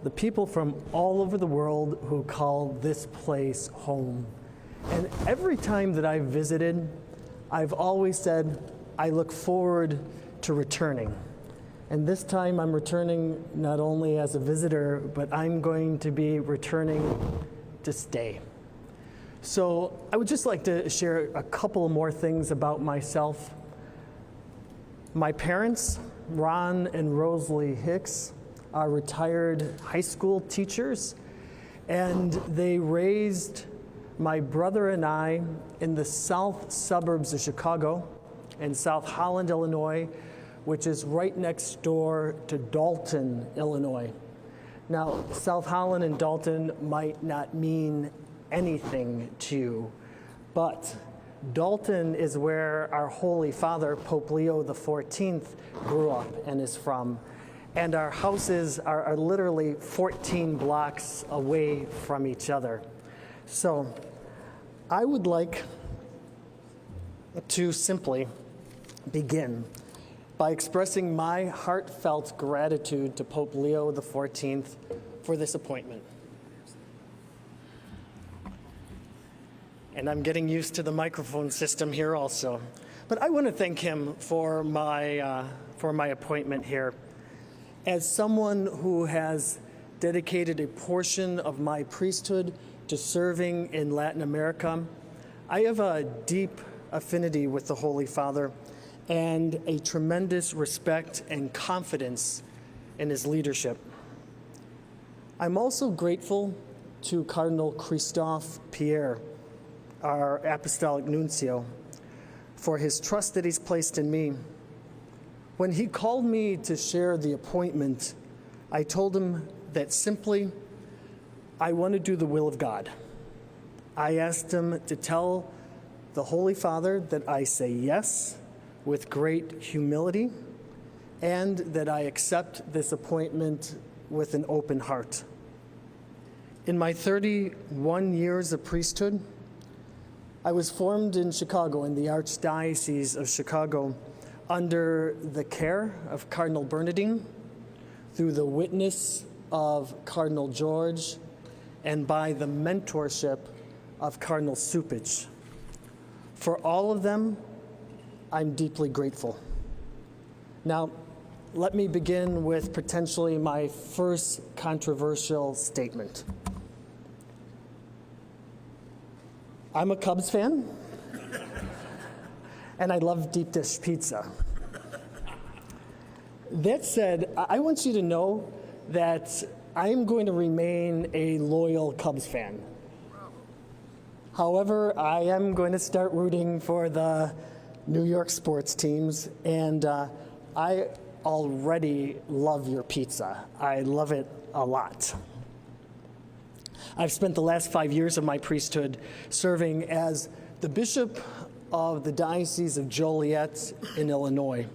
the people from all over the world who call this place home. And every time that I've visited, I've always said, I look forward to returning. And this time I'm returning not only as a visitor, but I'm going to be returning to stay. So I would just like to share a couple more things about myself. My parents, Ron and Rosalie Hicks, are retired high school teachers, and they raised my brother and I in the south suburbs of Chicago in South Holland, Illinois, which is right next door to Dalton, Illinois. Now, South Holland and Dalton might not mean anything to you, but Dalton is where our Holy Father, Pope Leo XIV, grew up and is from. And our houses are literally 14 blocks away from each other. So I would like to simply begin by expressing my heartfelt gratitude to Pope Leo XIV for this appointment. And I'm getting used to the microphone system here also. But I want to thank him for my appointment here. As someone who has dedicated a portion of my priesthood to serving in Latin America, I have a deep affinity with the Holy Father and a tremendous respect and confidence in his leadership. I'm also grateful to Cardinal Christophe Pierre, our Apostolic Nuncio, for his trust that he's placed in me. When he called me to share the appointment, I told him that simply, I want to do the will of God. I asked him to tell the Holy Father that I say yes with great humility and that I accept this appointment with an open heart. In my 31 years of priesthood, I was formed in Chicago, in the Archdiocese of Chicago, under the care of Cardinal Bernardine, through the witness of Cardinal George, and by the mentorship of Cardinal Supich. For all of them, I'm deeply grateful. Now, let me begin with potentially my first controversial statement. I'm a Cubs fan, and I love deep dish pizza. That said, I want you to know that I'm going to remain a loyal Cubs fan. However, I am going to start rooting for the New York sports teams, and I already love your pizza. I love it a lot. I've spent the last 5 years of my priesthood serving as the bishop of the Diocese of Joliet in Illinois.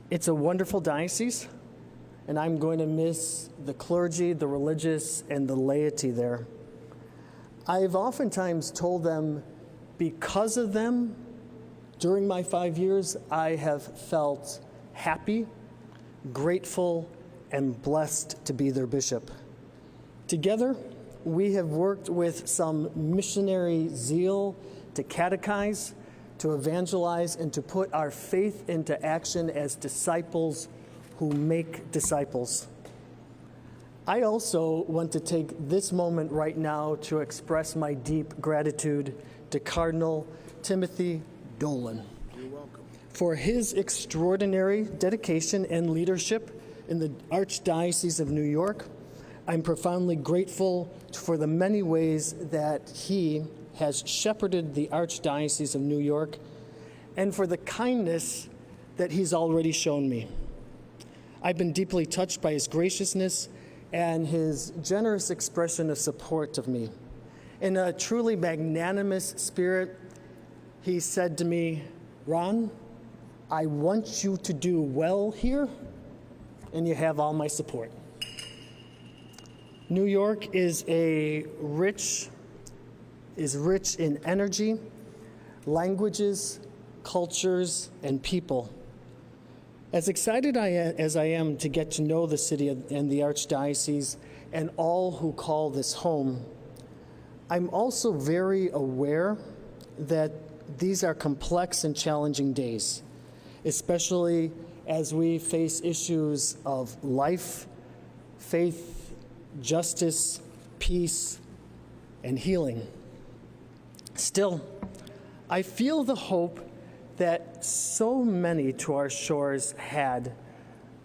It's a wonderful diocese, and I'm going to miss the clergy, the religious, and the laity there. I've oftentimes told them, because of them, during my 5 years, I have felt happy, grateful, and blessed to be their bishop. Together, we have worked with some missionary zeal to catechize, to evangelize, and to put our faith into action as disciples who make disciples. I also want to take this moment right now to express my deep gratitude to Cardinal Timothy Dolan. You're welcome. For his extraordinary dedication and leadership in the Archdiocese of New York. I'm profoundly grateful for the many ways that he has shepherded the Archdiocese of New York and for the kindness that he's already shown me. I've been deeply touched by his graciousness and his generous expression of support of me. In a truly magnanimous spirit, he said to me, "Ron, I want you to do well here, and you have all my support." New York is rich in energy, languages, cultures, and people. As excited as I am to get to know the city and the Archdiocese and all who call this home, I'm also very aware that these are complex and challenging days, especially as we face issues of life, faith, justice, peace, and healing. Still, I feel the hope that so many to our shores had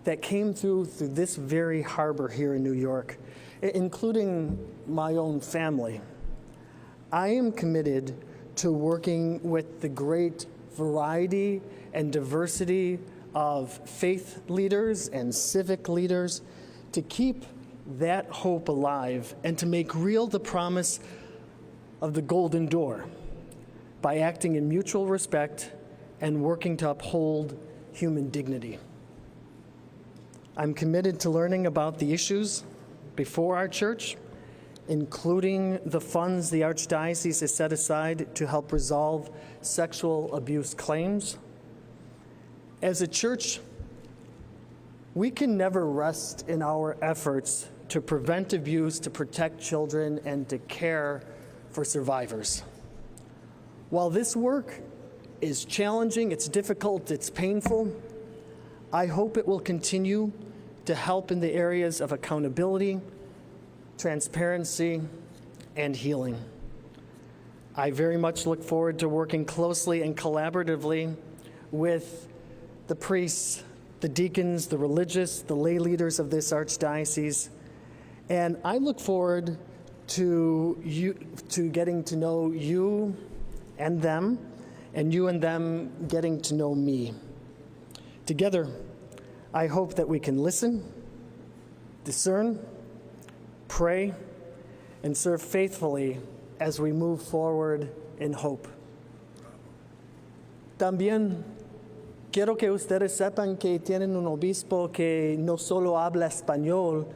that came through this very harbor here in New York, including my own family. I am committed to working with the great variety and diversity of faith leaders and civic leaders to keep that hope alive and to make real the promise of the golden door by acting in mutual respect and working to uphold human dignity. I'm committed to learning about the issues before our church, including the funds the Archdiocese has set aside to help resolve sexual abuse claims. As a church, we can never rest in our efforts to prevent abuse, to protect children, and to care for survivors. While this work is challenging, it's difficult, it's painful, I hope it will continue to help in the areas of accountability, transparency, and healing. I very much look forward to working closely and collaboratively with the priests, the deacons, the religious, the lay leaders of this Archdiocese, and I look forward to getting to know you and them, and you and them getting to know me. Together, I hope that we can listen, discern, pray, and serve faithfully as we move forward in hope. También quiero que ustedes sepan que tienen un obispo que no solo habla español,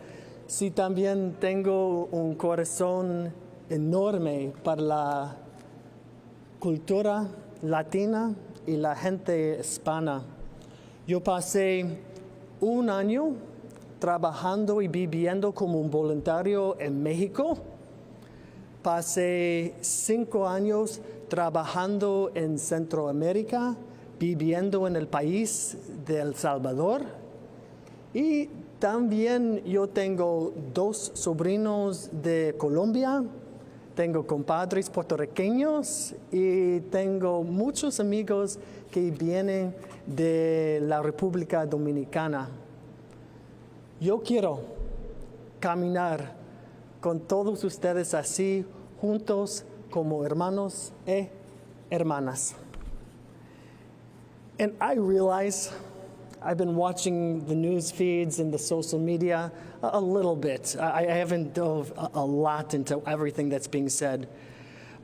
sino también tengo un corazón enorme para la cultura latina y la gente hispana. Yo pasé un año trabajando y viviendo como un voluntario en México. Pasé 5 años trabajando en Centroamérica, viviendo en el país de El Salvador. Y también yo tengo 2 sobrinos de Colombia, tengo compadres puertorriqueños y tengo muchos amigos que vienen de la República Dominicana. Yo quiero caminar con todos ustedes así, juntos como hermanos y hermanas. And I realize I've been watching the news feeds and the social media a little bit. I haven't dove a lot into everything that's being said.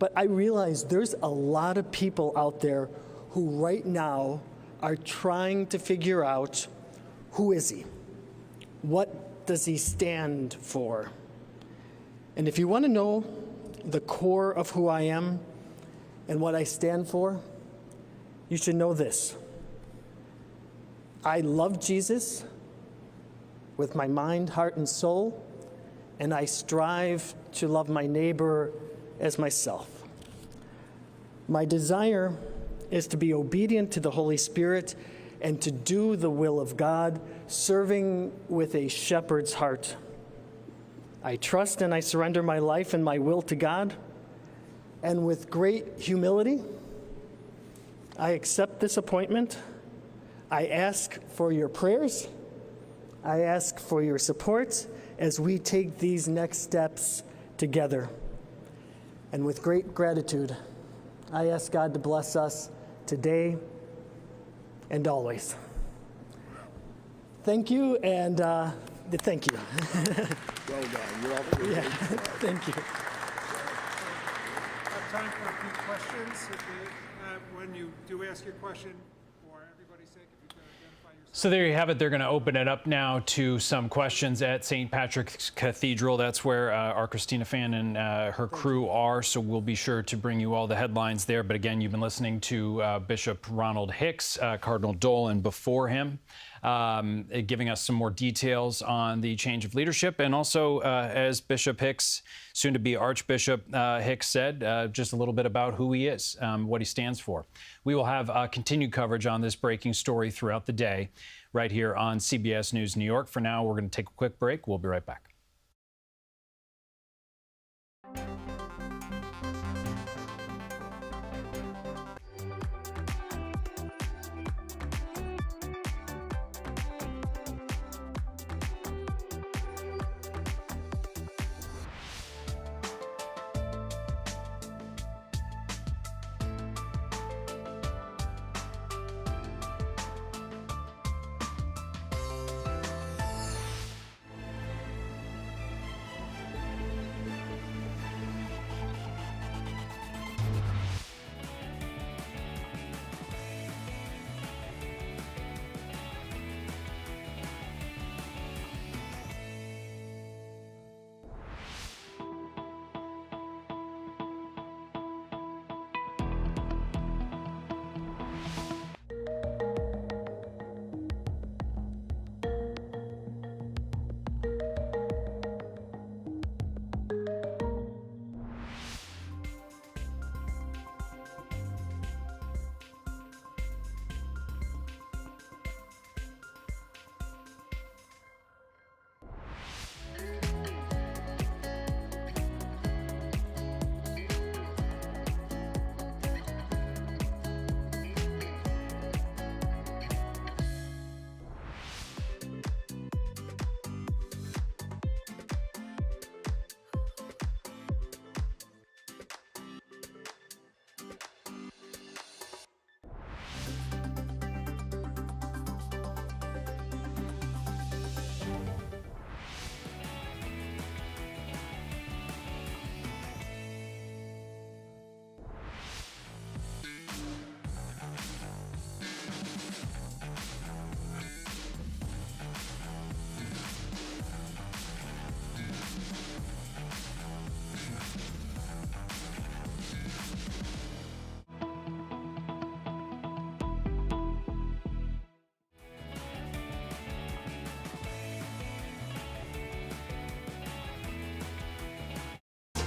But I realize there's a lot of people out there who right now are trying to figure out, who is he? What does he stand for? And if you want to know the core of who I am and what I stand for, you should know this. I love Jesus with my mind, heart, and soul, and I strive to love my neighbor as myself. My desire is to be obedient to the Holy Spirit and to do the will of God, serving with a shepherd's heart. I trust and I surrender my life and my will to God, and with great humility, I accept this appointment. I ask for your prayers. I ask for your support as we take these next steps together. And with great gratitude, I ask God to bless us today and always. Thank you, and thank you. Well done. You're all Yeah, thank you. I have time for a few questions. When you do ask your question, for everybody's sake, if you could identify yourself. So there you have it. They're going to open it up now to some questions at St. Patrick's Cathedral. That's where our Christina Fan and her crew are, so we'll be sure to bring you all the headlines there. But again, you've been listening to Bishop Ronald Hicks, Cardinal Dolan before him. giving us some more details on the change of leadership. And also, as Bishop Hicks, soon to be Archbishop Hicks said, just a little bit about who he is, what he stands for. We will have continued coverage on this breaking story throughout the day right here on CBS News New York. For now, we're going to take a quick break. We'll be right back.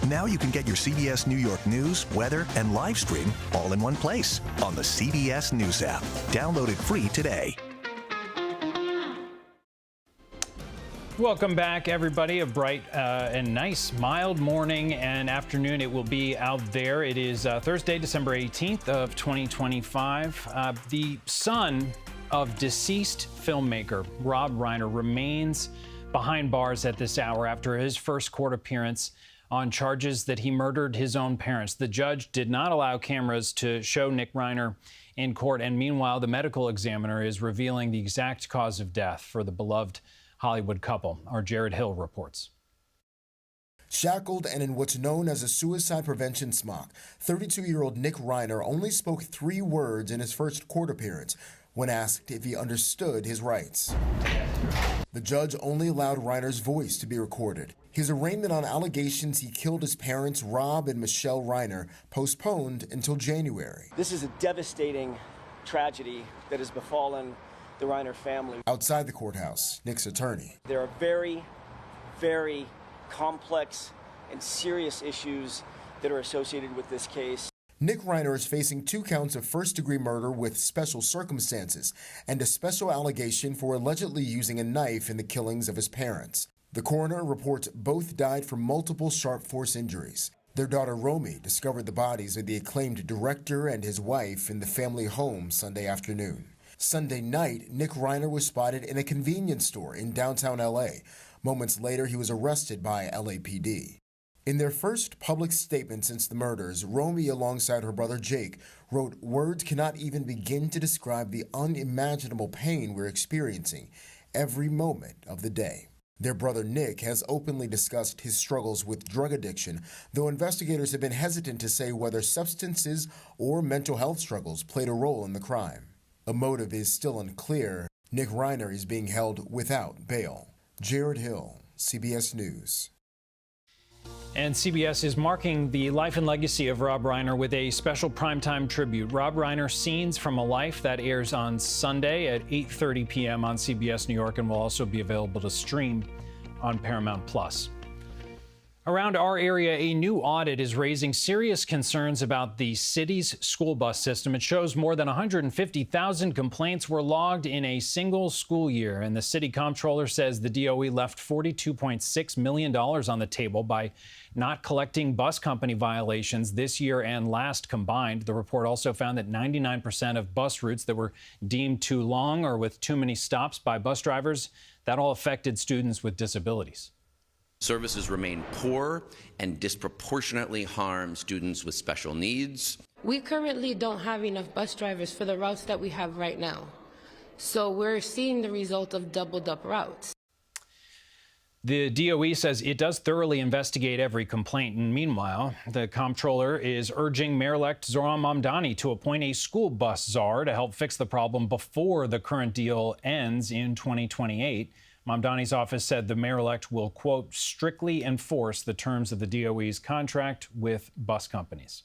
Now you can get your CBS New York news, weather, and live stream all in one place on the CBS News app. Download it free today. Welcome back, everybody. A bright and nice, mild morning and afternoon it will be out there. It is Thursday, December 18th of 2025. The son of deceased filmmaker Rob Reiner remains behind bars at this hour after his first court appearance on charges that he murdered his own parents. The judge did not allow cameras to show Nick Reiner in court, and meanwhile, the medical examiner is revealing the exact cause of death for the beloved Hollywood couple. Our Jared Hill reports. Shackled and in what's known as a suicide prevention smock, 32-year-old Nick Reiner only spoke 3 words in his first court appearance when asked if he understood his rights. The judge only allowed Reiner's voice to be recorded. His arraignment on allegations he killed his parents, Rob and Michelle Reiner, postponed until January. This is a devastating tragedy that has befallen the Reiner family. Outside the courthouse, Nick's attorney. There are very, very complex and serious issues that are associated with this case. Nick Reiner is facing 2 counts of first-degree murder with special circumstances and a special allegation for allegedly using a knife in the killings of his parents. The coroner reports both died from multiple sharp force injuries. Their daughter Romy discovered the bodies of the acclaimed director and his wife in the family home Sunday afternoon. Sunday night, Nick Reiner was spotted in a convenience store in downtown LA. Moments later, he was arrested by LAPD. In their first public statement since the murders, Romy, alongside her brother Jake, wrote, "Words cannot even begin to describe the unimaginable pain we're experiencing every moment of the day." Their brother Nick has openly discussed his struggles with drug addiction, though investigators have been hesitant to say whether substances or mental health struggles played a role in the crime. A motive is still unclear. Nick Reiner is being held without bail. Jared Hill, CBS News. And CBS is marking the life and legacy of Rob Reiner with a special primetime tribute. Rob Reiner, Scenes from a Life, that airs on Sunday at 8:30 p.m. on CBS New York and will also be available to stream on Paramount Plus. Around our area, a new audit is raising serious concerns about the city's school bus system. It shows more than 150,000 complaints were logged in a single school year, and the city comptroller says the DOE left $42.6 million on the table by not collecting bus company violations this year and last combined. The report also found that 99% of bus routes that were deemed too long or with too many stops by bus drivers, that all affected students with disabilities. Services remain poor and disproportionately harm students with special needs. We currently don't have enough bus drivers for the routes that we have right now. So we're seeing the result of doubled up routes. The DOE says it does thoroughly investigate every complaint. And meanwhile, the comptroller is urging Mayor-elect Zohran Mamdani to appoint a school bus czar to help fix the problem before the current deal ends in 2028. Mamdani's office said the mayor-elect will, quote, strictly enforce the terms of the DOE's contract with bus companies.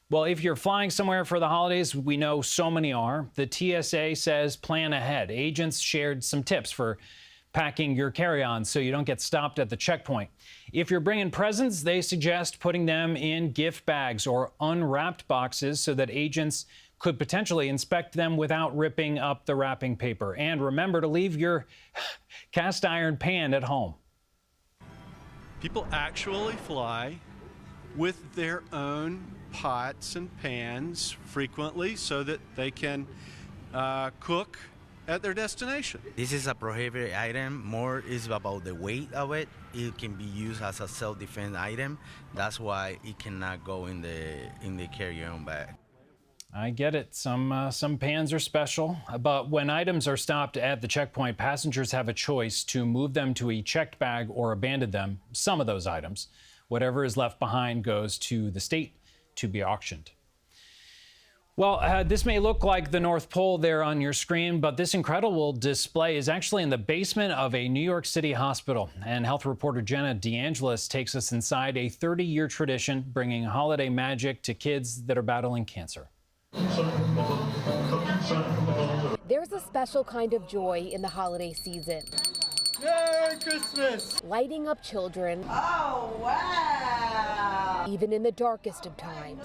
Well, if you're flying somewhere for the holidays, we know so many are. The TSA says plan ahead. Agents shared some tips for packing your carry-on so you don't get stopped at the checkpoint. If you're bringing presents, they suggest putting them in gift bags or unwrapped boxes so that agents could potentially inspect them without ripping up the wrapping paper. And remember to leave your cast iron pan at home. People actually fly with their own pots and pans frequently so that they can cook at their destination. This is a prohibited item. More is about the weight of it. It can be used as a self-defense item. That's why it cannot go in the carry-on bag. I get it. Some pans are special, but when items are stopped at the checkpoint, passengers have a choice to move them to a checked bag or abandon them. Some of those items, whatever is left behind, goes to the state to be auctioned. Well, this may look like the North Pole there on your screen, but this incredible display is actually in the basement of a New York City hospital. And health reporter Jenna DeAngelis takes us inside a 30-year tradition, bringing holiday magic to kids that are battling cancer. There's a special kind of joy in the holiday season. Merry Christmas! Lighting up children. Oh, wow! Even in the darkest of times.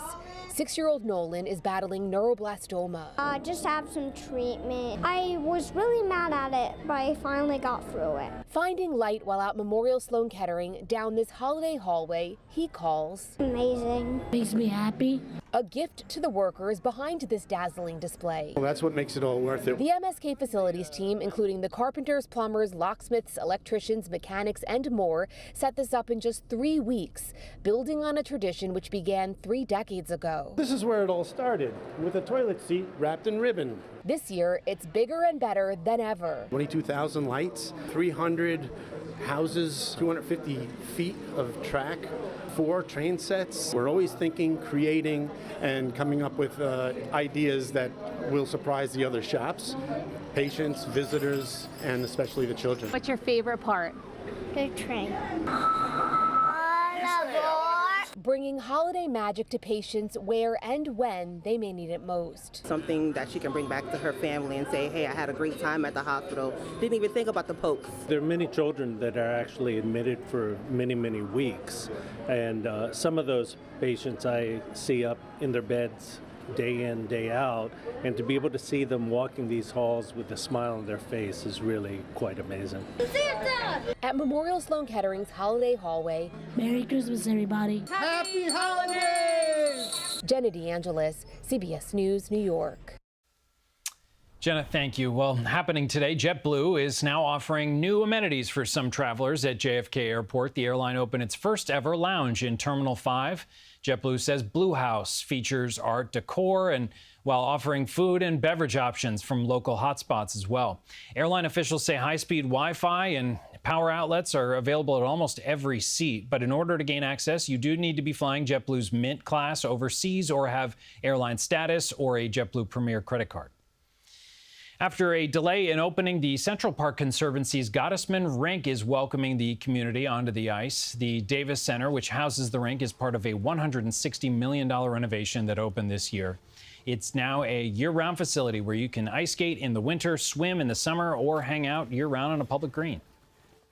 6-year-old Nolan is battling neuroblastoma. Just have some treatment. I was really mad at it, but I finally got through it. Finding light while at Memorial Sloan Kettering down this holiday hallway he calls amazing. Makes me happy. A gift to the workers behind this dazzling display. Well, that's what makes it all worth it. The MSK facilities team, including the carpenters, plumbers, locksmiths, electricians, mechanics, and more, set this up in just 3 weeks, building on a tradition which began 3 decades ago. This is where it all started, with a toilet seat wrapped in ribbon. This year, it's bigger and better than ever. 22,000 lights, 300 houses, 250 feet of track, 4 train sets. We're always thinking, creating, and coming up with ideas that will surprise the other shops, patients, visitors, and especially the children. What's your favorite part? The train. Bringing holiday magic to patients where and when they may need it most. Something that she can bring back to her family and say, hey, I had a great time at the hospital. Didn't even think about the pokes. There are many children that are actually admitted for many, many weeks. And some of those patients I see up in their beds day in, day out, and to be able to see them walking these halls with a smile on their face is really quite amazing. Santa! At Memorial Sloan Kettering's holiday hallway. Merry Christmas, everybody. Happy holidays! Jenna DeAngelis, CBS News, New York. Jenna, thank you. Well, happening today, JetBlue is now offering new amenities for some travelers at JFK Airport. The airline opened its first ever lounge in Terminal 5. JetBlue says Blue House features art decor and while offering food and beverage options from local hotspots as well. Airline officials say high-speed Wi-Fi and power outlets are available at almost every seat. But in order to gain access, you do need to be flying JetBlue's Mint class overseas or have airline status or a JetBlue Premier credit card. After a delay in opening, the Central Park Conservancy's Gottesman Rink is welcoming the community onto the ice. The Davis Center, which houses the rink, is part of a $160 million renovation that opened this year. It's now a year-round facility where you can ice skate in the winter, swim in the summer, or hang out year-round on a public green.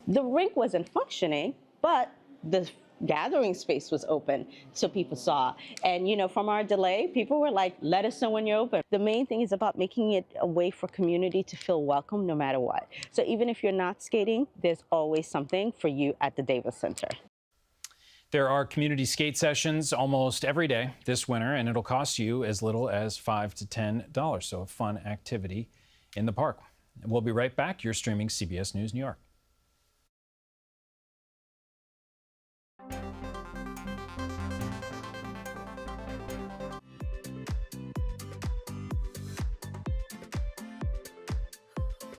The rink wasn't functioning, but the gathering space was open, so people saw. And, you know, from our delay, people were like, let us know when you're open. The main thing is about making it a way for community to feel welcome no matter what. So even if you're not skating, there's always something for you at the Davis Center. There are community skate sessions almost every day this winter, and it'll cost you as little as $5 to $10. So a fun activity in the park. We'll be right back. You're streaming CBS News New York.